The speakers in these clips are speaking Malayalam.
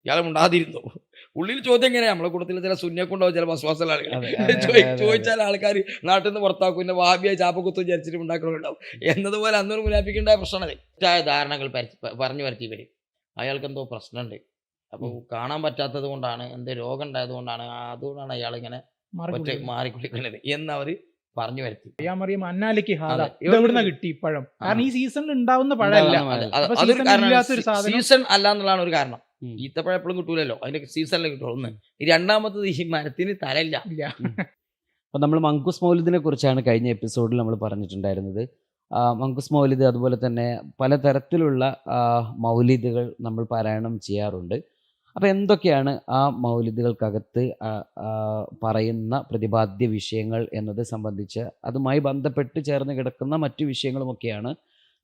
ഇയാളെ മുണ്ടാതിരുന്നു. ഉള്ളിൽ ചോദ്യം എങ്ങനെയാ, നമ്മളെ കൂട്ടത്തിൽ ചില സുന്നിയൊക്കെണ്ടാവും, ചില വസ്വാസുള്ള ആളുകൾ. അതെ അതെ അതെ അതെ അതെ ചോദിച്ചാൽ ആൾക്കാർ നാട്ടിൽ നിന്ന് പുറത്താക്കും, പിന്നെ വാബിയായി ചാപ്പക്കുത്തും വിചാരിച്ചിട്ട് ഉണ്ടാക്കണുണ്ടാവും എന്നതുപോലെ അന്നൊരു മുനാഫിക്കുണ്ടായ പ്രശ്നമാണ്. തെറ്റായ ധാരണകൾ പറഞ്ഞു വരുത്തി വരും. അയാൾക്ക് എന്തോ പ്രശ്നമുണ്ട്, അപ്പോൾ കാണാൻ പറ്റാത്തത് കൊണ്ടാണ്, എന്തോ രോഗം ഉണ്ടായത് കൊണ്ടാണ്, അതുകൊണ്ടാണ് അയാൾ ഇങ്ങനെ ഒറ്റ മാറിക്കുളിക്കുന്നത് എന്നവർ പറഞ്ഞു വരുത്തി. അതെ ഇതെവിടുന്ന കിട്ടി പഴം? കാരണം ഈ സീസണിൽ ഉണ്ടാവുന്ന പഴമല്ല. അതൊരു കാരണം, സീസൺ അല്ല എന്നുള്ളതാണ് ഒരു കാരണം. ഈത്തപ്പഴം എപ്പോഴും കിട്ടൂലല്ലോ, അതിന്റെ സീസണിൽ കിട്ടുള്ളൂ ഒന്ന്. രണ്ടാമത്തത് ഈ മരത്തിന് തലയില്ല. അപ്പോൾ നമ്മൾ മങ്കുസ് മൗലിദിനെ കുറിച്ചാണ് കഴിഞ്ഞ എപ്പിസോഡിൽ നമ്മൾ പറഞ്ഞിട്ടുണ്ടായിരുന്നത്. മങ്കുസ് മൗലിദ് അതുപോലെ തന്നെ പലതരത്തിലുള്ള മൗലിദുകൾ നമ്മൾ പാരായണം ചെയ്യാറുണ്ട്. അപ്പോൾ എന്തൊക്കെയാണ് ആ മൗലിദുകൾക്കകത്ത് പറയുന്ന പ്രതിപാദ്യ വിഷയങ്ങൾ എന്നത് സംബന്ധിച്ച് അതുമായി ബന്ധപ്പെട്ട് ചേർന്ന് കിടക്കുന്ന മറ്റു വിഷയങ്ങളുമൊക്കെയാണ്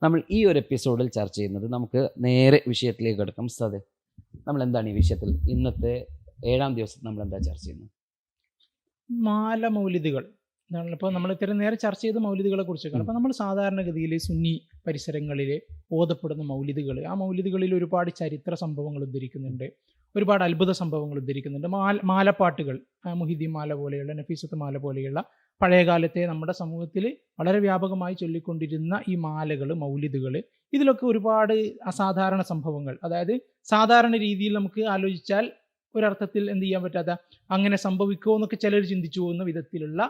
നമ്മൾ ഈ ഒരു എപ്പിസോഡിൽ ചർച്ച ചെയ്യുന്നത്. നമുക്ക് നേരെ വിഷയത്തിലേക്ക് കിടക്കാം. സതെ, നമ്മൾ എന്താണ് ഈ വിഷയത്തിൽ ഇന്നത്തെ 7ാം ദിവസം നമ്മൾ എന്താ ചർച്ച ചെയ്യുന്നത്? മാല മൗലിദുകൾ. ഇപ്പോൾ നമ്മൾ ഇത്രയും നേരം ചർച്ച ചെയ്ത മൗലിദുകളെ കുറിച്ചൊക്കെയാണ്. അപ്പോൾ നമ്മൾ സാധാരണഗതിയിൽ സുന്നി പരിസരങ്ങളിൽ ഓതപ്പെടുന്ന മൗലിദുകൾ, ആ മൗലിദുകളിൽ ഒരുപാട് ചരിത്ര സംഭവങ്ങൾ ഉദ്ധരിക്കുന്നുണ്ട്, ഒരുപാട് അത്ഭുത സംഭവങ്ങൾ ഉദ്ധരിക്കുന്നുണ്ട്. മാലപ്പാട്ടുകൾ, മുഹിദ്ദീൻ മാല പോലെയുള്ള, നഫീസത്ത് മാല പോലെയുള്ള പഴയകാലത്തെ നമ്മുടെ സമൂഹത്തിൽ വളരെ വ്യാപകമായി ചൊല്ലിക്കൊണ്ടിരുന്ന ഈ മാലകൾ, മൗലിദുകൾ, ഇതിലൊക്കെ ഒരുപാട് അസാധാരണ സംഭവങ്ങൾ, അതായത് സാധാരണ രീതിയിൽ നമുക്ക് ആലോചിച്ചാൽ ഒരർത്ഥത്തിൽ എന്ത് ചെയ്യാൻ പറ്റാത്ത, അങ്ങനെ സംഭവിക്കുമോ എന്നൊക്കെ ചിലർ ചിന്തിച്ചു പോകുന്ന വിധത്തിലുള്ള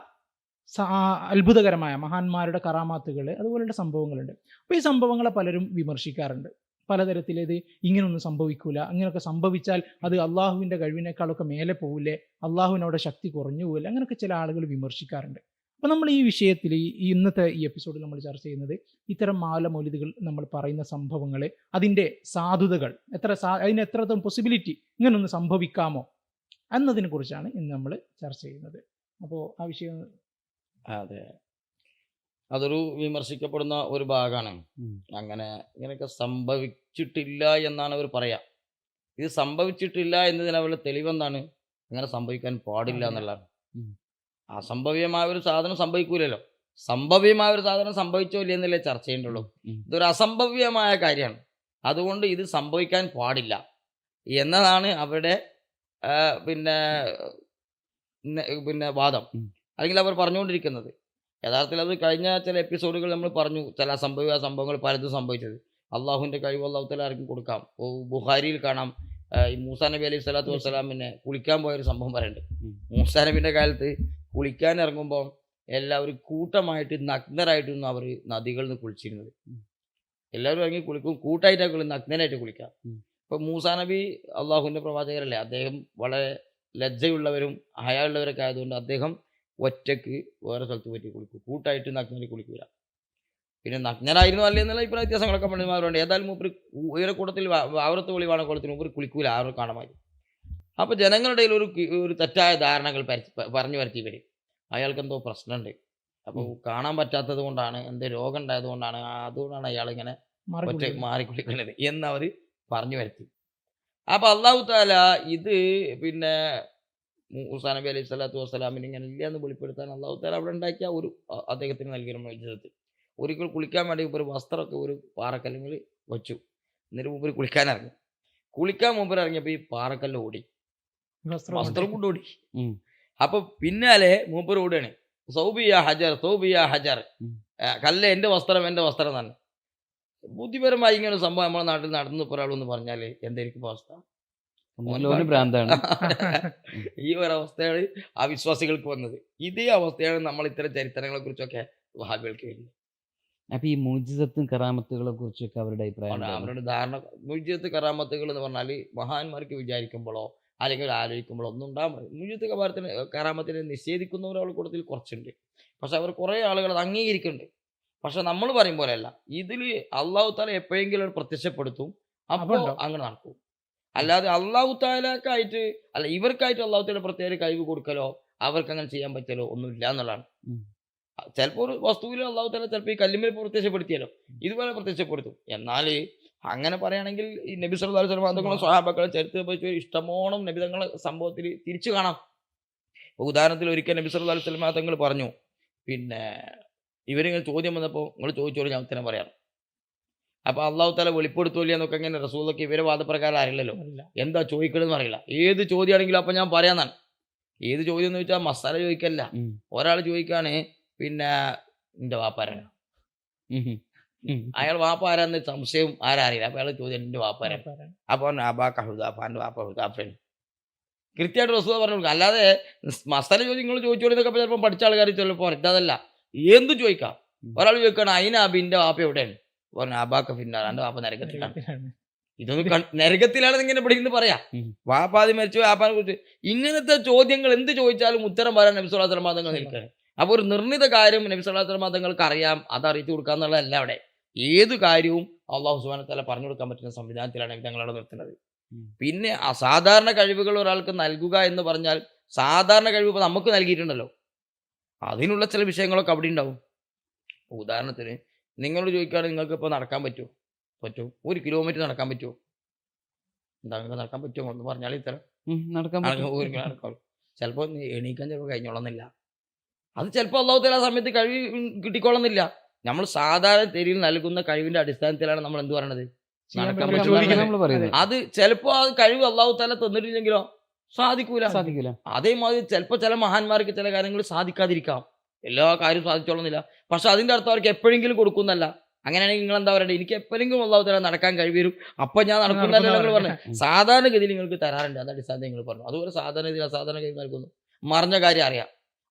അത്ഭുതകരമായ മഹാന്മാരുടെ കറാമാത്തുകൾ, അതുപോലുള്ള സംഭവങ്ങളുണ്ട്. അപ്പോൾ ഈ സംഭവങ്ങളെ പലരും വിമർശിക്കാറുണ്ട്. പലതരത്തിൽ ഇത് ഇങ്ങനൊന്നും സംഭവിക്കൂല, അങ്ങനെയൊക്കെ സംഭവിച്ചാൽ അത് അള്ളാഹുവിൻ്റെ കഴിവിനേക്കാളൊക്കെ മേലെ പോവില്ലേ, അള്ളാഹുവിനവിടെ ശക്തി കുറഞ്ഞു പോവില്ല, അങ്ങനെയൊക്കെ ചില ആളുകൾ വിമർശിക്കാറുണ്ട്. അപ്പോൾ നമ്മൾ ഈ വിഷയത്തിൽ ഇന്നത്തെ ഈ എപ്പിസോഡിൽ നമ്മൾ ചർച്ച ചെയ്യുന്നത് ഇത്തരം മാല മൗലിദുകൾ നമ്മൾ പറയുന്ന സംഭവങ്ങൾ, അതിൻ്റെ സാധുതകൾ, അതിന് എത്രത്തോളം പോസിബിലിറ്റി, ഇങ്ങനൊന്ന് സംഭവിക്കാമോ എന്നതിനെ കുറിച്ചാണ് ഇന്ന് നമ്മൾ ചർച്ച ചെയ്യുന്നത്. അപ്പോൾ ആ വിഷയം അതെ, അതൊരു വിമർശിക്കപ്പെടുന്ന ഒരു ഭാഗമാണ്. അങ്ങനെ ഇങ്ങനെയൊക്കെ സംഭവിച്ചിട്ടില്ല എന്നാണ് അവർ പറയാ. ഇത് സംഭവിച്ചിട്ടില്ല എന്നതിന് അവരുടെ തെളിവെന്താണ്? അങ്ങനെ സംഭവിക്കാൻ പാടില്ല എന്നുള്ളതാണ്. അസംഭവ്യമായ ഒരു സാധനം സംഭവിക്കൂലല്ലോ. സംഭവ്യമായ ഒരു സാധനം സംഭവിച്ചോ ഇല്ല എന്നല്ലേ ചർച്ച ചെയ്യേണ്ടുള്ളൂ. ഇതൊരു അസംഭവ്യമായ കാര്യമാണ്, അതുകൊണ്ട് ഇത് സംഭവിക്കാൻ പാടില്ല എന്നതാണ് അവരുടെ പിന്നെ വാദം, അല്ലെങ്കിൽ അവർ പറഞ്ഞുകൊണ്ടിരിക്കുന്നത്. യഥാർത്ഥത്തിൽ അത് കഴിഞ്ഞ ചില എപ്പിസോഡുകൾ നമ്മൾ പറഞ്ഞു, ചില സംഭവങ്ങൾ പലതും സംഭവിച്ചത്. അള്ളാഹുവിൻ്റെ കഴിവ് അള്ളാഹു തആല ആർക്കും കൊടുക്കാം. ബുഖാരിയിൽ കാണാം, മൂസാ നബി അലൈഹി സ്വലാത്തു വസ്സലാമിനെ കുളിക്കാൻ പോയൊരു സംഭവം പറയുന്നുണ്ട്. മൂസാ നബിൻ്റെ കാലത്ത് കുളിക്കാൻ ഇറങ്ങുമ്പോൾ എല്ലാവരും കൂട്ടമായിട്ട് നഗ്നരായിട്ടൊന്നും അവർ നദികളിൽ നിന്ന് കുളിച്ചിരുന്നത്. എല്ലാവരും ഇറങ്ങി കുളിക്കും, കൂട്ടായിട്ടാണ് നഗ്നരായിട്ട് കുളിക്കാം. ഇപ്പം മൂസാ നബി അള്ളാഹുവിൻ്റെ പ്രവാചകരല്ലേ, അദ്ദേഹം വളരെ ലജ്ജയുള്ളവരും ഹയായുള്ളവരൊക്കെ ആയതുകൊണ്ട് അദ്ദേഹം ഒറ്റയ്ക്ക് വേറെ സ്ഥലത്ത് പറ്റി കുളിക്കും, കൂട്ടായിട്ട് നഗ്നര് കുളിക്കൂല. പിന്നെ നഗ്നനായിരുന്നു അല്ലേ എന്നുള്ള അഭിപ്രായ വ്യത്യാസങ്ങളൊക്കെ പണ്ഡിതന്മാരുണ്ട്. ഏതായാലും മൂപ്പര് ഉയര കൂട്ടത്തിൽ ആവറത്ത് വെളിവാണ കുളത്തിന് മൂപ്പര് കുളിക്കൂല, ആവർ കാണാമായി. അപ്പോൾ ജനങ്ങളുടെ ഒരു തെറ്റായ ധാരണകൾ പറഞ്ഞു വരുത്തി വരും. അയാൾക്ക് എന്തോ പ്രശ്നമുണ്ട്, അപ്പോൾ കാണാൻ പറ്റാത്തത് കൊണ്ടാണ്, എന്തോ രോഗം ഉണ്ടായത് കൊണ്ടാണ്, അതുകൊണ്ടാണ് അയാളിങ്ങനെ ഒറ്റ മാറിക്കുളിക്കുന്നത് എന്നവർ പറഞ്ഞു വരുത്തി. അപ്പോൾ അള്ളാഹു തആല ഇത് പിന്നെ മൂസാ നബി അലൈഹി സ്വലാത്തു വസ്സലാമിന് ഇങ്ങനെ ഇല്ല എന്ന് വെളിപ്പെടുത്താൻ അള്ളാഹു തആല അവിടെ ഉണ്ടാക്കിയ ഒരു അദ്ദേഹത്തിന് നൽകിയ മുഅ്ജിസത്ത്. ഒരിക്കൽ കുളിക്കാൻ വേണ്ടി ഒരു വസ്ത്രമൊക്കെ ഒരു പാറക്കല്ലിൽ വെച്ചു. എന്നിട്ട് മൂപ്പര് കുളിക്കാൻ ഇറങ്ങി. കുളിക്കാൻ മൂപ്പര് ഇറങ്ങിയപ്പോൾ ഈ പാറക്കല്ല് ഓടി, വസ്ത്രം കൊണ്ട് ഓടി. അപ്പൊ പിന്നാലെ മൂപ്പര് ഓടുകയാണ്, സൗബിയ ഹജർ സൗബിയ ഹജർ, കല്ല് എൻ്റെ വസ്ത്രം എൻ്റെ വസ്ത്രം തന്നെ. ബുദ്ധിപരമായി ഇങ്ങനെ ഒരു സംഭവം നമ്മുടെ നാട്ടിൽ നടന്നു ഒരാളെന്ന് പറഞ്ഞാൽ എന്തായിരിക്കും അവസ്ഥ? ഭ്രാന്താണ്. ഈ ഒരവസ്ഥയാണ് ആ വിശ്വാസികൾക്ക് വന്നത്. ഇതേ അവസ്ഥയാണ് നമ്മൾ ഇത്തരം ചരിത്രങ്ങളെ കുറിച്ചൊക്കെ വഹാബികൾക്ക് വരുന്നത്. അപ്പൊ ഈ മുഅ്ജിസത്തും കറാമത്തുകളെ കുറിച്ചൊക്കെ അവരുടെ അഭിപ്രായം, അവരുടെ ധാരണ, മുഅ്ജിസത്ത് കറാമത്തുകൾ എന്ന് പറഞ്ഞാൽ മഹാന്മാർക്ക് വിചാരിക്കുമ്പോഴോ അല്ലെങ്കിൽ ആലോചിക്കുമ്പോഴോ ഒന്നും ഉണ്ടാകാൻ പറയും. മുഅ്ജിസത്ത് കറാമത്തിനെ നിഷേധിക്കുന്നവരുടെ കൂട്ടത്തിൽ കുറച്ചുണ്ട്, പക്ഷെ അവർ കുറേ ആളുകൾ അത് അംഗീകരിക്കുന്നുണ്ട്. പക്ഷെ നമ്മൾ പറയും പോലെയല്ല, ഇതിൽ അള്ളാഹു തആല എപ്പോഴെങ്കിലും പ്രത്യക്ഷപ്പെടുത്തും, അപ്പോൾ അങ്ങനെ നടക്കും. അല്ലാതെ അള്ളാഹു തആലക്കായിട്ട് അല്ല, ഇവർക്കായിട്ട് അള്ളാഹു തആല പ്രത്യേക കഴിവ് കൊടുക്കലോ അവർക്ക് അങ്ങനെ ചെയ്യാൻ പറ്റലോ ഒന്നുമില്ല എന്നുള്ളതാണ്. ചിലപ്പോൾ ഒരു വസ്തുവിൽ അള്ളാഹു തആല ചിലപ്പോൾ ഈ കല്ലിന്മേൽ പ്രത്യക്ഷപ്പെടുത്തിയാലോ ഇതുപോലെ പ്രത്യക്ഷപ്പെടുത്തും. എന്നാൽ അങ്ങനെ പറയുകയാണെങ്കിൽ ഈ നബി സല്ലല്ലാഹു അലൈഹി വസല്ലം തങ്ങളുടെ സ്വഹാബാക്കളെ ചരിത്രത്തിൽ വെച്ച് ഇഷ്ടമോണം നബി തങ്ങളെ സംഭവത്തിൽ തിരിച്ചു കാണാം. ഉദാഹരണത്തിൽ ഒരിക്കൽ നബി സല്ലല്ലാഹു അലൈഹി വസല്ലം തങ്ങൾ പറഞ്ഞു, പിന്നെ ഇവരിങ്ങനെ ചോദ്യം വന്നപ്പോൾ നിങ്ങൾ ചോദിച്ചോളൂ ഞാൻ ഉത്തരം പറയാം. അപ്പോൾ അള്ളാഹു തആല വെളിപ്പെടുത്തൂല എന്നൊക്കെ എങ്ങനെ റസൂലൊക്കെ ഇവരെ വാദപ്രകാരം അറിയില്ലല്ലോ, അറിയില്ല. എന്താ ചോദിക്കണമെന്ന് അറിയില്ല. ഏത് ചോദ്യമാണെങ്കിലും അപ്പം ഞാൻ പറയാന്നാണ്. ഏത് ചോദ്യം എന്ന് വെച്ചാൽ മസാല ചോദിക്കല്ല. ഒരാൾ ചോദിക്കാണ് പിന്നെ എൻ്റെ വാപ്പാരാണ്, അയാൾ വാപ്പ ആരാന്ന് സംശയം ആരറിയില്ല. അപ്പോൾ അയാൾ ചോദ്യം എൻ്റെ വാപ്പാരാണ്. അപ്പോൾ അബാക്ക ഹുദാഫാൻ്റെ വാപ്പ ഹുദാഫാണ് കൃത്യമായിട്ട് റസൂൽ പറഞ്ഞു കൊടുക്കുക. അല്ലാതെ മസാല ചോദ്യങ്ങൾ ചോദിച്ചോളിന്നൊക്കെ ചിലപ്പോൾ പഠിച്ച ആൾക്കാർ ചിലപ്പോൾ ഇതല്ല, എന്ത് ചോദിക്കാം. ഒരാൾ ചോദിക്കണം അയിന അബിൻ്റെ വാപ്പ എവിടെയാണ്, പറഞ്ഞു അബാക്ക ഫിന്നാർ, എൻ്റെ വാപ്പ നരകത്തിലാണ്. ഇതൊന്നും നരകത്തിലാണെന്ന് ഇങ്ങനെ ഇവിടെ നിന്ന് പറയാം. വാപ്പാതി മരിച്ചു വാപ്പാനെ കുറിച്ച് ഇങ്ങനത്തെ ചോദ്യങ്ങൾ എന്ത് ചോദിച്ചാലും ഉത്തരം പറയാൻ നബി സ്വല്ലല്ലാഹു അലൈഹി വസല്ലം തങ്ങൾ നിൽക്കുകയാണ്. അപ്പോൾ ഒരു നിർണിത കാര്യം നബി സ്വല്ലല്ലാഹു അലൈഹി വസല്ലം തങ്ങൾക്ക് അറിയാം, അത് അറിയിച്ചു കൊടുക്കുക എന്നുള്ളതല്ല. അവിടെ ഏത് കാര്യവും അള്ളാഹു സുബ്ഹാനഹു വ തആല പറഞ്ഞു കൊടുക്കാൻ പറ്റുന്ന സംവിധാനത്തിലാണ് നബി തങ്ങൾ അവിടെ നിർത്തുന്നത്. പിന്നെ അസാധാരണ കഴിവുകൾ ഒരാൾക്ക് നൽകുക എന്ന് പറഞ്ഞാൽ സാധാരണ കഴിവ് ഇപ്പോൾ നമുക്ക് നൽകിയിട്ടുണ്ടല്ലോ, അതിനുള്ള ചില വിഷയങ്ങളൊക്കെ അവിടെ ഉണ്ടാവും. ഉദാഹരണത്തിന് നിങ്ങളോട് ചോദിക്കുകയാണെങ്കിൽ നിങ്ങൾക്ക് ഇപ്പോൾ നടക്കാൻ പറ്റുമോ? 1 കിലോമീറ്റർ നടക്കാൻ പറ്റുമോ? എന്താ നിങ്ങൾക്ക് നടക്കാൻ പറ്റുമോ എന്ന് പറഞ്ഞാൽ ഇത്തരം നടക്കാൻ നടക്കാം. ചിലപ്പോൾ എണീക്കാൻ ചിലപ്പോൾ കഴിഞ്ഞോളന്നില്ല. അത് ചിലപ്പോൾ അള്ളാഹു തആല ആ സമയത്ത് കഴിവ് കിട്ടിക്കോളുന്നില്ല. നമ്മൾ സാധാരണ തെരിയിൽ നൽകുന്ന കഴിവിന്റെ അടിസ്ഥാനത്തിലാണ് നമ്മൾ എന്ത് പറയണത്, നടക്കാൻ പറ്റും. അത് ചിലപ്പോൾ ആ കഴിവ് അള്ളാഹു തആല തന്നിട്ടില്ലെങ്കിലോ സാധിക്കൂല. അതേമാതിരി ചിലപ്പോൾ ചില മഹാന്മാർക്ക് ചില കാര്യങ്ങൾ സാധിക്കാതിരിക്കാം, എല്ലാ കാര്യവും സാധിച്ചോളുന്നില്ല. പക്ഷെ അതിന്റെ അർത്ഥം അവർക്ക് എപ്പോഴെങ്കിലും കൊടുക്കുന്നല്ല. അങ്ങനെയാണെങ്കിൽ നിങ്ങൾ എന്താ പറയണ്ടേ, എനിക്ക് എപ്പോഴെങ്കിലും അള്ളാഹു തആല നടക്കാൻ കഴിവരും, അപ്പം ഞാൻ നടക്കുന്നല്ലോ നിങ്ങൾ പറഞ്ഞു. സാധാരണഗതിയിൽ നിങ്ങൾക്ക് തരാറുണ്ട്, അത് അടിസ്ഥാനത്തിൽ നിങ്ങൾ പറഞ്ഞു. അതുപോലെ സാധാരണഗതിയിൽ അസാധാരണ കാര്യം നൽകുന്നു. മറിഞ്ഞ കാര്യം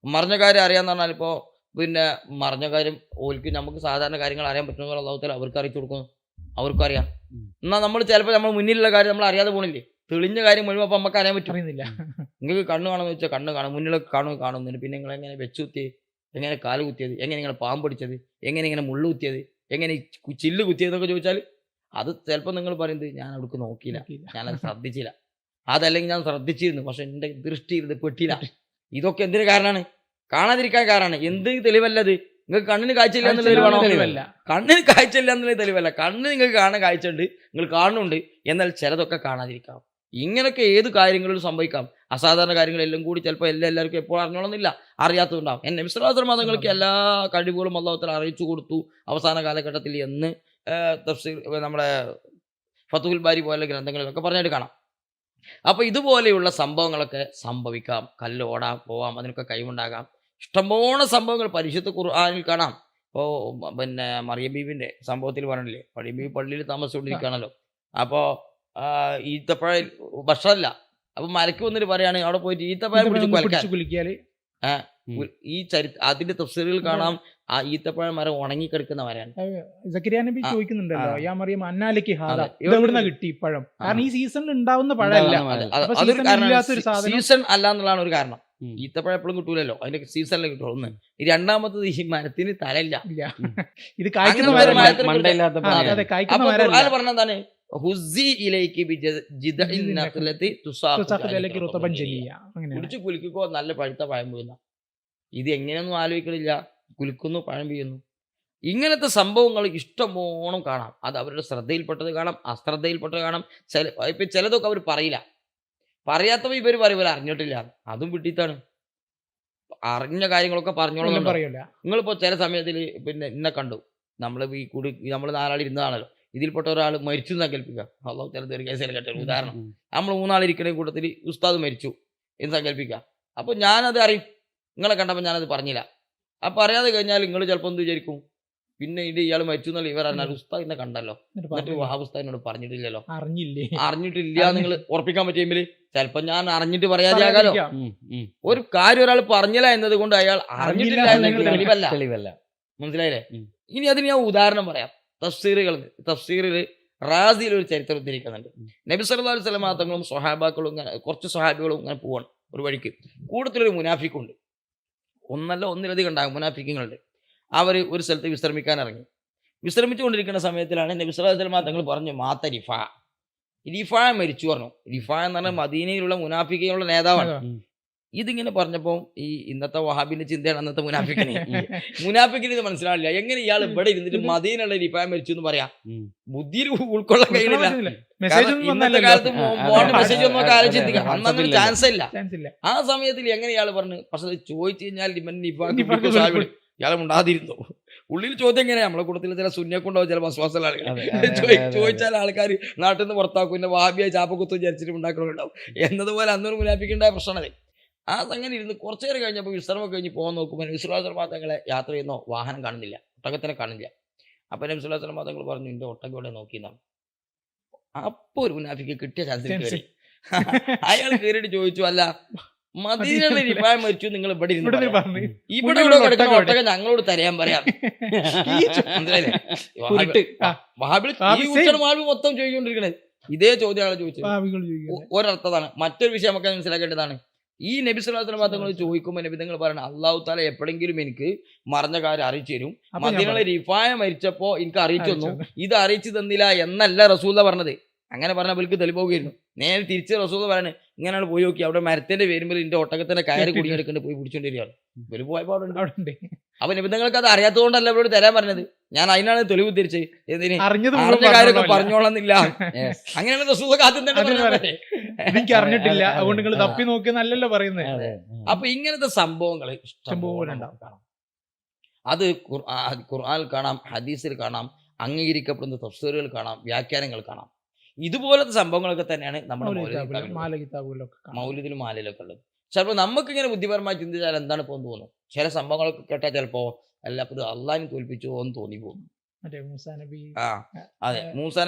അറിയാന്ന് പറഞ്ഞാൽ ഇപ്പോൾ പിന്നെ മറിഞ്ഞ കാര്യം ഓൽക്ക് നമുക്ക് സാധാരണ കാര്യങ്ങൾ അറിയാൻ പറ്റുന്ന അള്ളാഹു തആല അവർക്ക് അറിയിച്ചു കൊടുക്കുന്നു, അവർക്കും അറിയാം. എന്നാൽ നമ്മൾ ചിലപ്പോൾ നമ്മൾ മുന്നിലുള്ള കാര്യം നമ്മൾ അറിയാതെ പോണില്ലേ, തെളിഞ്ഞ കാര്യം മുഴുവൻ അപ്പം നമുക്ക് അറിയാൻ പറ്റും. നിങ്ങൾക്ക് കണ്ണ് കാണുമെന്ന് വെച്ചാൽ കണ്ണ് കാണും, മുന്നിലൊക്കെ കാണുന്നില്ല. പിന്നെ നിങ്ങൾ എങ്ങനെ വെച്ച് കുത്തിയത്, എങ്ങനെ കാല് കുത്തിയത്, എങ്ങനെ നിങ്ങൾ പാമ്പ് പിടിച്ചത്, എങ്ങനെ മുള്ളു കുത്തിയത്, എങ്ങനെ ചില്ല് കുത്തിയതെന്നൊക്കെ ചോദിച്ചാൽ അത് ചിലപ്പോൾ നിങ്ങൾ പറയുന്നത് ഞാൻ അവിടേക്ക് നോക്കിയില്ല, ഞാനത് ശ്രദ്ധിച്ചില്ല, അതല്ലെങ്കിൽ ഞാൻ ശ്രദ്ധിച്ചിരുന്നു പക്ഷെ എൻ്റെ ദൃഷ്ടി ഇത് പെട്ടില്ല. ഇതൊക്കെ എന്തിനു കാരണമാണ്? കാണാതിരിക്കാൻ കാരണമാണ്. എന്ത് തെളിവല്ലത്? നിങ്ങൾക്ക് കണ്ണിന് കാഴ്ചയില്ല എന്നുള്ള തെളിവാണോ? കണ്ണിന് കാഴ്ചയില്ല എന്നുള്ള തെളിവല്ല. കണ്ണ് നിങ്ങൾക്ക് കാണാൻ കാഴ്ച ഉണ്ട്, നിങ്ങൾ കാണുന്നുണ്ട്, എന്നാൽ ചിലതൊക്കെ കാണാതിരിക്കാം. ഇങ്ങനെയൊക്കെ ഏത് കാര്യങ്ങളിലും സംഭവിക്കാം. അസാധാരണ കാര്യങ്ങളെല്ലാം കൂടി ചിലപ്പോൾ എല്ലാവർക്കും എപ്പോൾ അറിഞ്ഞോളന്നില്ല, അറിയാത്തതുണ്ടാവും. നബി സ്വല്ലല്ലാഹു അലൈഹി വസല്ലം തങ്ങൾക്ക് എല്ലാ കഴിവുകളും അല്ലാഹു തആല അറിയിച്ചു കൊടുത്തു അവസാന കാലഘട്ടത്തിൽ എന്ന് തഫ്സീർ നമ്മുടെ ഫതുഹുൽ ബാരി പോലുള്ള ഗ്രന്ഥങ്ങളിലൊക്കെ പറഞ്ഞിട്ട് കാണാം. അപ്പോൾ ഇതുപോലെയുള്ള സംഭവങ്ങളൊക്കെ സംഭവിക്കാം. കല്ല് ഓടാം, പോവാം, അതിനൊക്കെ കഴിവുണ്ടാകാം. ഇഷ്ടംപോലെ സംഭവങ്ങൾ പരിശുദ്ധ ഖുർആനിൽ കാണാം. ഇപ്പോൾ പിന്നെ മറിയം ബീവിൻ്റെ സംഭവത്തിൽ പറഞ്ഞില്ലേ, മറിയം ബീവി പള്ളിയിൽ താമസിച്ചുകൊണ്ടിരിക്കുകയാണല്ലോ. അപ്പോൾ ഈത്തപ്പഴം ഭക്ഷണമല്ല, അപ്പം മലക്ക് വന്നിട്ട് പറയാണ് അവിടെ പോയിട്ട് ഈത്തപ്പഴം പിടിച്ച് കുലിക്കാൻ. ഈ അതിന്റെ തഫ്സീറുകൾ കാണാം, ആ ഈത്തപ്പഴം മരം ഉണങ്ങിക്കിടക്കുന്ന മരമാണ്. സക്കരിയ നബി ചോദിക്കുന്നുണ്ടല്ലോ, യാ മറിയം അന്നാലിക്ക് ഹാദാ, ഇതെവിടുന്നാ കിട്ടി പഴം? കാരണം ഈ സീസണിൽ ഉണ്ടാവുന്ന പഴമല്ല, സീസൺ അല്ല എന്നുള്ളതാണ് ഒരു കാരണം. ഈത്തപ്പഴം എപ്പോഴും കിട്ടൂലല്ലോ, അതിന്റെ സീസണിൽ കിട്ടുള്ളൂ. ഒന്ന് രണ്ടാമത്തത് ഈ മരത്തിന് തലയില്ല, ഇത് കായ്ക്കുന്ന പറഞ്ഞതാണ് കുടിച്ച് കുലിക്കോ നല്ല പഴുത്ത പഴം വീഴുന്ന. ഇത് എങ്ങനെയൊന്നും ആലോചിക്കണില്ല, കുലിക്കുന്നു പഴം വീഴുന്നു. ഇങ്ങനത്തെ സംഭവങ്ങൾ ഇഷ്ടംപോണം കാണാം. അത് അവരുടെ ശ്രദ്ധയിൽപ്പെട്ടത് കാണാം, അശ്രദ്ധയിൽപ്പെട്ടത് കാണാം. ഇപ്പം ചിലതൊക്കെ അവർ പറയില്ല, പറയാത്തവ ഇവർ പറയുമ്പോൾ അറിഞ്ഞിട്ടില്ല, അതും വിട്ടിത്താണ്. അറിഞ്ഞ കാര്യങ്ങളൊക്കെ പറഞ്ഞോളാം പറയില്ല. നിങ്ങളിപ്പോൾ ചില സമയത്തിൽ പിന്നെ ഇന്നെ കണ്ടു, നമ്മൾ ഈ കൂടി നമ്മൾ 4 ആൾ ഇരുന്നതാണല്ലോ, ഇതിൽപ്പെട്ട ഒരാൾ മരിച്ചു എന്ന് സങ്കല്പിക്കുക. അള്ളാഹു തആല കേസിൽ കേട്ട ഉദാഹരണം, നമ്മൾ 3 ആൾ ഇരിക്കുന്ന കൂട്ടത്തിൽ ഉസ്താദ് മരിച്ചു എന്ന് സങ്കല്പിക്കുക. അപ്പോൾ ഞാനത് അറിയും, നിങ്ങളെ കണ്ടപ്പോൾ ഞാനത് പറഞ്ഞില്ല. അപ്പോൾ അറിയാതെ കഴിഞ്ഞാൽ നിങ്ങൾ ചിലപ്പോൾ എന്ത് വിചാരിക്കും, പിന്നെ ഇത് ഇയാൾ മരിച്ചു എന്നുള്ള ഇവർ അറിഞ്ഞാൽ ഉസ്താദ് ഇന്നെ കണ്ടല്ലോ, എന്നിട്ട് വഹാബ് ഉസ്താദിനോട് പറഞ്ഞിട്ടില്ലല്ലോ, അറിഞ്ഞിട്ടില്ല നിങ്ങൾ ഉറപ്പിക്കാൻ പറ്റിയെങ്കിൽ ചിലപ്പോൾ ഞാൻ അറിഞ്ഞിട്ട് പറയാതെ ആകാലോ. ഒരു കാര്യം ഒരാൾ പറഞ്ഞില്ല എന്നത് കൊണ്ട് അയാൾ അറിഞ്ഞിട്ടില്ല എന്ന തെളിവല്ല. മനസ്സിലായില്ലേ? ഇനി അതിന് ഞാൻ ഉദാഹരണം പറയാം. തഫ്സീറിൽ റാസിയിൽ ഒരു ചരിത്രം ഉദ്ധരിക്കുന്നുണ്ട്. നബി സല്ലല്ലാഹു അലൈഹി വസല്ലം തങ്ങളും സ്വഹാബാക്കളും ഇങ്ങനെ കുറച്ച് സ്വഹാബികളും ഇങ്ങനെ പോവാണ് ഒരു വഴിക്ക്. കൂട്ടത്തിലൊരു മുനാഫിക്കുണ്ട്, ഒന്നിലധികം ഉണ്ടാകും മുനാഫിക്കുകളുണ്ട്. അവർ ഒരു സ്ഥലത്ത് വിശ്രമിക്കാൻ ഇറങ്ങി. വിശ്രമിച്ചുകൊണ്ടിരിക്കുന്ന സമയത്തിലാണ് നബി സല്ലല്ലാഹു അലൈഹി വസല്ലം തങ്ങൾ പറഞ്ഞു മാത്ത റിഫാ മരിച്ചു പറഞ്ഞു. റിഫാ എന്ന് പറഞ്ഞാൽ മദീനയിലുള്ള മുനാഫിക്കുകളുടെ നേതാവാണ്. ഇതിങ്ങനെ പറഞ്ഞപ്പോൾ ഈ ഇന്നത്തെ വഹാബിന്റെ ചിന്തയാണ് അന്നത്തെ മുനാഫിക്കിന് ഇത് മനസ്സിലാവില്ല. എങ്ങനെ ഇയാൾ ഇവിടെ ഇരുന്നിട്ട് മദീനയുള്ള റിഫാ മരിച്ചു എന്ന് പറയാം? ബുദ്ധിയിൽ ഉൾക്കൊള്ളാൻ കഴിയില്ല. ഇന്നത്തെ കാലത്ത് മെസ്സേജ് ഒന്നും ആലോചിച്ചിരിക്കുക, അന്നൊന്നും ചാൻസ് ഇല്ല. ആ സമയത്തിൽ എങ്ങനെ ഇയാൾ പറഞ്ഞു? പക്ഷെ ചോദിച്ചു കഴിഞ്ഞാൽ ഇയാൾ ഉണ്ടാതിരുന്നു. ഉള്ളിൽ ചോദ്യം എങ്ങനെയാ നമ്മളെ കൂട്ടത്തിൽ ചില സുന്നിയൊക്കെ ഉണ്ടാവും, ചില വസ്വാസമുള്ള ആളുകൾ അതെ, അതെ, അതെ, അതെ. ചോദിച്ചാൽ ആൾക്കാർ നാട്ടിൽ നിന്ന് പുറത്താക്കും, പിന്നെ വാബിയായി ചാപ്പക്കുത്തും ചരിച്ചിട്ട് ഉണ്ടാക്കണമുണ്ടാവും എന്നതുപോലെ അന്നൊരു മുനാഫിക്കുണ്ടായ പ്രശ്നമാണ്. ആ അങ്ങനെ ഇരുന്ന് കുറച്ചു നേരം കഴിഞ്ഞപ്പോൾ വിശ്രമം കഴിഞ്ഞ് പോകാൻ നോക്കുമ്പോൾ വിശ്വാസ തങ്ങളെ യാത്ര ചെയ്യുന്നോ വാഹനം കാണുന്നില്ല, ഒട്ടകത്തിനെ കാണില്ല. അപ്പം വിശ്വാസ തങ്ങൾ പറഞ്ഞു എൻ്റെ ഒട്ടകം ഇവിടെ നോക്കിയെന്നാണ്. അപ്പോൾ ഒരു മുനാഫിക്ക് കിട്ടിയ ചാൻസിൽ കയറി അയാൾ കയറിയിട്ട് ചോദിച്ചു, അല്ല മദീനയിലെ റിഫായ മരിച്ചു നിങ്ങൾ ഇവിടെ ഇരുന്ന് പറഞ്ഞു ഇവിടെ ഇവിടെ കിടക്കുന്ന ഒട്ടകം ഞങ്ങളോട് തരാൻ പറയാം. മനസ്സിലായില്ലേ? വാബി മൊത്തം ചോദിക്കൊണ്ടിരിക്കണേ ഇതേ ചോദ്യമാണ് ചോദിച്ചത്. ഒരർത്ഥതാണ്. മറ്റൊരു വിഷയം നമുക്ക് മനസ്സിലാക്കേണ്ടതാണ്. ഈ നബി സല്ലല്ലാഹു അലൈഹി വസല്ലം തങ്ങൾ ചോദിക്കുമ്പോൾ നബി തങ്ങൾ പറയണം, അല്ലാഹു തആല എപ്പോഴെങ്കിലും എനിക്ക് മറഞ്ഞ കാര്യം അറിയിച്ചു തരും. മദീനയിലെ റിഫായ മരിച്ചപ്പോ എനിക്ക് അറിയിച്ചു തന്നു, ഇത് അറിയിച്ചു തന്നില്ല എന്നല്ല റസൂല പറഞ്ഞത്. അങ്ങനെ പറഞ്ഞ അവർക്ക് തെളിവുകയായിരുന്നു. നേരെ തിരിച്ച് റസൂൽ പറയാണ്, ഇങ്ങനെയാണ് പോയി നോക്കി അവിടെ മരത്തിന്റെ പേരുമ്പോൾ എന്റെ ഒട്ടകത്തിന്റെ കയറി കുടുങ്ങിയെടുക്കേണ്ടി പോയി പിടിച്ചോണ്ടിരിക്കുകയാണ്. ഇവര് പോയപാടുണ്ട്. അപ്പൊ നിബന്ധങ്ങൾക്ക് അത് അറിയാത്തതുകൊണ്ടല്ല അവരോട് തരാൻ പറഞ്ഞത്. ഞാൻ അതിനാണ് തെളിവ് തിരിച്ച് എന്തിന് അറിഞ്ഞ കാര്യമൊക്കെ പറഞ്ഞോളന്നില്ല. അങ്ങനെയാണ് റസൂൽ എനിക്ക് അറിഞ്ഞിട്ടില്ല അതുകൊണ്ട് നിങ്ങൾ തപ്പി നോക്കിയെന്നല്ലല്ലോ പറയുന്നത്. അപ്പൊ ഇങ്ങനത്തെ സംഭവങ്ങൾ ഇഷ്ടംപോലെ കാണാം. അത് ഖുർആനിൽ കാണാം, ഹദീസിൽ കാണാം, അംഗീകരിക്കപ്പെടുന്ന തഫ്സീറുകൾ കാണാം, വ്യാഖ്യാനങ്ങൾ കാണാം. ഇതുപോലത്തെ സംഭവങ്ങളൊക്കെ തന്നെയാണ് നമ്മുടെ മൗലിദിലും മാലയിലൊക്കെ ഉള്ളത്. ചിലപ്പോൾ നമുക്കിങ്ങനെ ബുദ്ധിപരമായി ചിന്തിച്ചാൽ എന്താണ് ഇപ്പോൾ തോന്നും. ചില സംഭവങ്ങളൊക്കെ കേട്ടാൽ ചിലപ്പോൾ അല്ല ഇത് അള്ളാഹിനെ തോൽപ്പിച്ചു എന്ന് തോന്നിപ്പോകും. അതെ, മൂസാ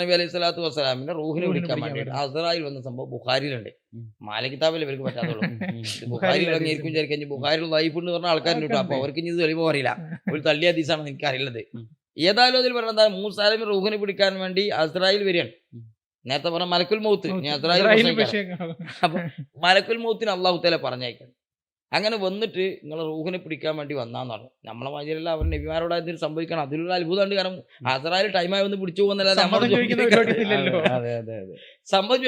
നബി അലൈഹി സ്വലാത്തു വസ്സലാമിന്റെ റൂഹിനെ വിളിക്കാൻ വേണ്ടിയിട്ട് അസ്റായിൽ വന്ന സംഭവം ബുഖാരിയിലുണ്ട്. മാല കിതാബിൽ ഇവർക്ക് പറ്റാത്തുള്ളൂ. ബുഖാരിയിൽ ഇറങ്ങിയിരിക്കും വിചാരിക്കാൻ ബുഖാരിൽ വൈഫ് എന്ന് പറഞ്ഞ ആൾക്കാരുണ്ട് കേട്ടോ. അപ്പൊ അവർക്ക് ഇനി ഇത് തെളിവ് അറിയില്ല, ഒരു തള്ളിയ ഹദീസാണെന്ന് എനിക്ക് അറിയുന്നത്. ഏതായാലും അതിൽ പറഞ്ഞത് മൂസാ നബി റൂഹിനെ പിടിക്കാൻ വേണ്ടി അസ്റായിൽ വരികയാണ്. നേരത്തെ പറഞ്ഞ മലക്കുൽ മൗത്ത്, അപ്പൊ മലക്കുൽ മൗത്തിന് അള്ളാഹു തആല പറഞ്ഞയക്കണം. അങ്ങനെ വന്നിട്ട് നിങ്ങൾ റൂഹിനെ പിടിക്കാൻ വേണ്ടി വന്നാന്ന് പറഞ്ഞു. നമ്മളെ മാതിരിയല്ല, അവർ നബിമാരോട് എന്തെങ്കിലും സംഭവിക്കണം. അതിലുള്ള അത്ഭുതമുണ്ട്. കാരണം അസ്റായിൽ ടൈമായി വന്ന് പിടിച്ചു പോകുന്നല്ലാതെ സമ്മതം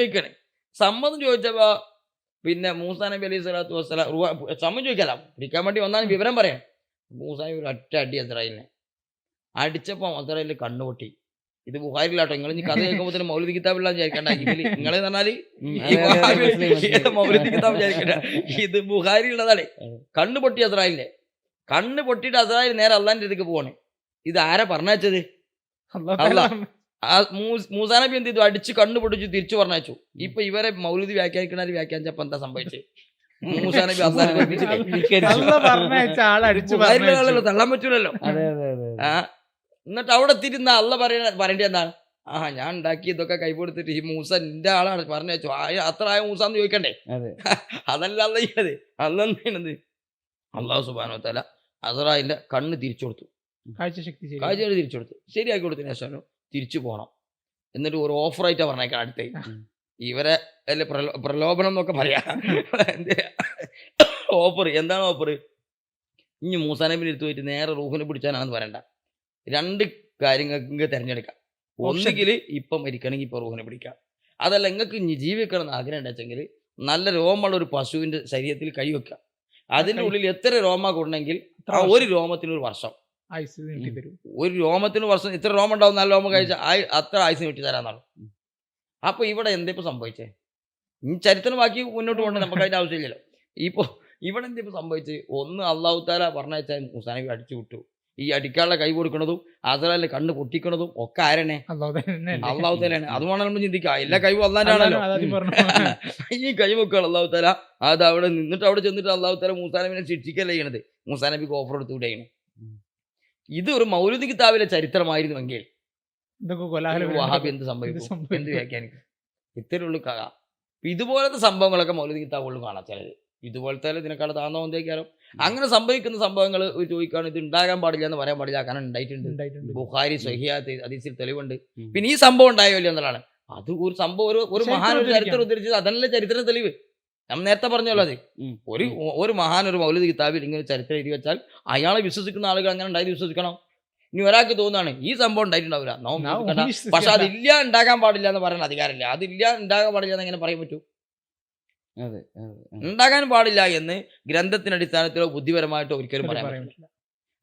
ചോദിക്കണേ. സമ്മതം ചോദിച്ചപ്പോ പിന്നെ മൂസാ നബി അലൈഹി സ്വലാത്തു വസ്സലാം സമ്മതം ചോദിക്കല, പിടിക്കാൻ വേണ്ടി വന്നാലും വിവരം പറയാം. മൂസാ നബി ഒരു ഒറ്റ അടി അസ്റായിലിനെ അടിച്ചപ്പോ അസ്റായിൽ കണ്ണുപൊട്ടി. ഇത് ബുഖാരിലാട്ടോ. നിങ്ങൾ ഇനി കഥ കേൾക്കുമ്പോൾ തന്നെ മൗലിദ് കിതാബില്ല വിചാരിക്കണ്ട. ഇതില് നിങ്ങളെ പറഞ്ഞാല് മൗലിദ് കിതാബ് വിചാരിക്കണ്ട, ഇത് ബുഖാരിയുള്ളതാണ്. കണ്ണ് പൊട്ടി അസ്റായിലിന്റെ. കണ്ണ് പൊട്ടിയിട്ട് അസ്റായിൽ നേരെ അള്ളാന്റെ അടുത്തേക്ക് പോവാണ്. ഇത് ആരാ പറഞ്ഞത്? മൂസാ നബി എന്ത് ചെയ്തു? അടിച്ച് കണ്ണ് പൊട്ടിച്ചു തിരിച്ചു പറഞ്ഞയച്ചു. ഇപ്പൊ ഇവരെ മൗലിദ് വ്യാഖ്യാനിക്കണ എന്താ സംഭവിച്ചത്? മൂസാ നബി തള്ളാൻ പറ്റൂലല്ലോ. എന്നിട്ട് അവിടെ എത്തിയിരുന്ന അള്ള പറയേണ്ടത് എന്താണ്? ഞാൻ ഉണ്ടാക്കി ഇതൊക്കെ കൈകൊടുത്തിട്ട് ഈ മൂസ നിന്റെ ആളാണ് പറഞ്ഞു വെച്ചു. അത്ര ആയ മൂസ എന്ന് ചോദിക്കണ്ടേ? അതല്ല അല്ല ചെയ്യണത്. അല്ലെന്നത് അള്ളാഹു സുബ്ഹാനഹു വ തആല അസ്റായിലിന്റെ കണ്ണ് തിരിച്ചു കൊടുത്തു, കാഴ്ച തിരിച്ചു കൊടുത്തു. ശരിയാക്കി കൊടുത്തതിന് ശേഷം തിരിച്ചു പോകണം. എന്നിട്ട് ഒരു ഓഫറായിട്ടാണ് പറഞ്ഞേക്കാം അടുത്തേ. ഇവരെ അല്ലെ പ്രലോഭനം എന്നൊക്കെ പറയാം. ഓഫർ എന്താണ് ഓഫർ? ഇനി മൂസാ നബിയുടെ അടുത്ത് പോയിട്ട് നേരെ റൂഹിനെ പിടിച്ചാനാണെന്ന് പറയണ്ട. രണ്ട് കാര്യങ്ങൾക്ക് തിരഞ്ഞെടുക്കാം. ഒന്നുകിൽ ഇപ്പം മരിക്കണമെങ്കിൽ ഇപ്പൊ റൂഹിനെ പിടിക്കാം. അതല്ല നിങ്ങൾക്ക് ഇനി ജീവിക്കണം എന്ന് ആഗ്രഹം ഉണ്ടെങ്കിൽ നല്ല രോമമുള്ള ഒരു പശുവിന്റെ ശരീരത്തിൽ കൈവെക്കാം. അതിൻ്റെ ഉള്ളിൽ എത്ര രോമ കൊണ്ടെങ്കിൽ ആ ഒരു രോമത്തിന് ഒരു വർഷം, ഒരു രോമത്തിന് വർഷം ഇത്ര രോമം ഉണ്ടാവും. നല്ല രോമം കഴിച്ചാൽ അത്ര ആയുസ് കിട്ടി തരാന്നാണ്. അപ്പൊ ഇവിടെ എന്തിപ്പോ സംഭവിച്ചേ? ഈ ചരിത്രം ബാക്കി മുന്നോട്ട് പോകണ്ട, നമുക്ക് അതിന്റെ ആവശ്യമില്ലല്ലോ. ഇപ്പൊ ഇവിടെ എന്തിപ്പോ സംഭവിച്ചത്? ഒന്ന് അള്ളാഹു തആല പറഞ്ഞയച്ചാൽ മൂസാ നബി അടിച്ചു വിട്ടു. ഈ അടിക്കാനുള്ള കൈ കൊടുക്കുന്നതും അസ്റായിലിന്റെ കണ്ണ് പൊട്ടിക്കുന്നതും ഒക്കെ ആരനെ? അള്ളാഹു തആലയാണ്. അതുമാണ് നമ്മൾ ചിന്തിക്കുക. എല്ലാ കഴിവും അള്ളാന്റെ ആണല്ലോ. ഈ കഴിവൊക്കെയാണ് അള്ളാഹു തആല. അത് അവിടെ നിന്നിട്ട് അവിടെ ചെന്നിട്ട് അള്ളാഹു തആല മൂസാ നബിനെ ശിക്ഷിക്കല്ലേ ചെയ്യണത്. മൂസാ നബിക്ക് ഓഫർ എടുത്ത് വിടുകയാണ്. ഇത് ഒരു മൗലിദ് കിതാബിലെ ചരിത്രമായിരുന്നുവെങ്കിൽ വഹാബി എന്ത് സംഭവിക്കും, എന്ത് വ്യാഖ്യാനിക്കും? ഇത്തരമുള്ള കഥ. ഇതുപോലത്തെ സംഭവങ്ങളൊക്കെ മൗലിദ് കിതാബുകളിൽ കാണാം. ചിലത് ഇതുപോലത്തെ ഇതിനെക്കാളും താഴ്ന്ന ഒന്നേക്കാലും അങ്ങനെ സംഭവിക്കുന്ന സംഭവങ്ങൾ ചോദിക്കുകയാണ്. ഇത് ഉണ്ടാകാൻ പാടില്ല എന്ന് പറയാൻ പാടില്ല, കാരണം ഉണ്ടായിട്ടുണ്ട്. ബുഖാരി സ്വഹീഹാത്ത് ഹദീസിൽ തെളിവുണ്ട്. പിന്നെ ഈ സംഭവം ഉണ്ടായോ ഇല്ല എന്നുള്ളതാണ്. അത് ഒരു സംഭവം ഒരു മഹാൻ ഒരു ചരിത്രം ഉദ്ധരിച്ചത്, അതല്ല ചരിത്ര തെളിവ്. നമ്മൾ നേരത്തെ പറഞ്ഞല്ലോ, അത് ഒരു മഹാൻ ഒരു മൗലിദ് കിതാബിൽ ഇങ്ങനെ ചരിത്രം എഴുതി വെച്ചാൽ അയാളെ വിശ്വസിക്കുന്ന ആളുകൾ അങ്ങനെ ഉണ്ടായി വിശ്വസിക്കണം. ഇനി ഒരാൾക്ക് തോന്നുകയാണ് ഈ സംഭവം ഉണ്ടായിട്ടുണ്ടാവില്ല, പക്ഷെ അതില്ല ഉണ്ടാകാൻ പാടില്ല എന്ന് പറയാൻ അധികാരമില്ല. അതില്ല ഉണ്ടാകാൻ പാടില്ല എന്ന് എങ്ങനെ പറയാൻ പറ്റൂ? ഉണ്ടാകാൻ പാടില്ല എന്ന് ഗ്രന്ഥത്തിന്റെ അടിസ്ഥാനത്തിലോ ബുദ്ധിപരമായിട്ടോ ഒരിക്കലും പറയാൻ പറ്റില്ല.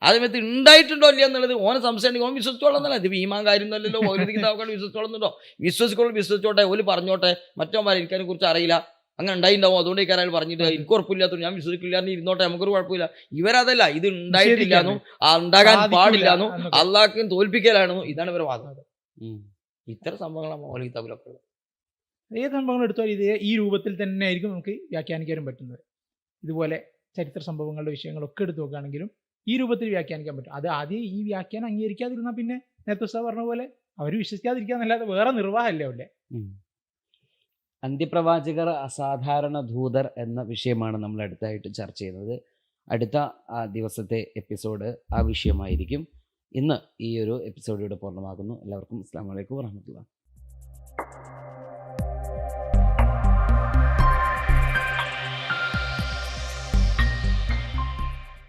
അതേമത്ത് ഉണ്ടായിട്ടുണ്ടോ ഇല്ല എന്നുള്ളത് ഓനെ സംശയം ഓൻ വിശ്വസിച്ചോളന്നല്ല. ഇത് ഈമാൻ കാര്യം അല്ലല്ലോ. മൗലിദ് കിതാബുകൾ വിശ്വസിച്ചോളുന്നുണ്ടോ? വിശ്വസിച്ചോട്ടെ, ഓല് പറഞ്ഞോട്ടെ. മറ്റോ എനിക്കതിനെ കുറിച്ച് അറിയില്ല, അങ്ങനെ ഉണ്ടായിട്ടുണ്ടാവും, അതുകൊണ്ട് ഈ കാര്യം പറഞ്ഞിട്ട് എനിക്ക് ഉറപ്പില്ലാത്ത ഞാൻ വിശ്വസിക്കില്ല എന്ന് ഇരുന്നോട്ടെ, നമുക്കൊരു കുഴപ്പമില്ല. ഇവരതല്ല, ഇത് ഉണ്ടായിട്ടില്ല എന്നും ഉണ്ടാകാൻ പാടില്ല എന്നും അള്ളാഹ്ക്കും തോൽപ്പിക്കലാണെന്നും ഇതാണ് ഇവരുടെ വാദം. ഇത്തരം സംഭവങ്ങളാണ് മൗലിക കിതാബിലൊക്കെ. ഏത് സംഭവങ്ങൾ എടുത്താൽ ഇത് ഈ രൂപത്തിൽ തന്നെ ആയിരിക്കും നമുക്ക് വ്യാഖ്യാനിക്കാനും പറ്റുന്നത്. ഇതുപോലെ ചരിത്ര സംഭവങ്ങളുടെ വിഷയങ്ങളൊക്കെ എടുത്ത് നോക്കുകയാണെങ്കിലും ഈ രൂപത്തിൽ വ്യാഖ്യാനിക്കാൻ പറ്റും. അത് ആദ്യം ഈ വ്യാഖ്യാനം അംഗീകരിക്കാതിരുന്നാൽ പിന്നെ നേരത്തെ ഉസ്താദ് പറഞ്ഞ പോലെ അവർ വിശ്വസിക്കാതിരിക്കാന്നല്ലാതെ വേറെ നിർവാഹമല്ലേ അവിടെ. അന്ത്യപ്രവാചകർ അസാധാരണ ദൂതർ എന്ന വിഷയമാണ് നമ്മൾ അടുത്തായിട്ട് ചർച്ച ചെയ്യുന്നത്. അടുത്ത ദിവസത്തെ എപ്പിസോഡ് ആ വിഷയമായിരിക്കും. ഇന്ന് ഈ ഒരു എപ്പിസോഡ് ഇവിടെ പൂർണ്ണമാകുന്നു. എല്ലാവർക്കും അസ്സലാമു അലൈക്കും വറഹ്മത്തുള്ളാഹി.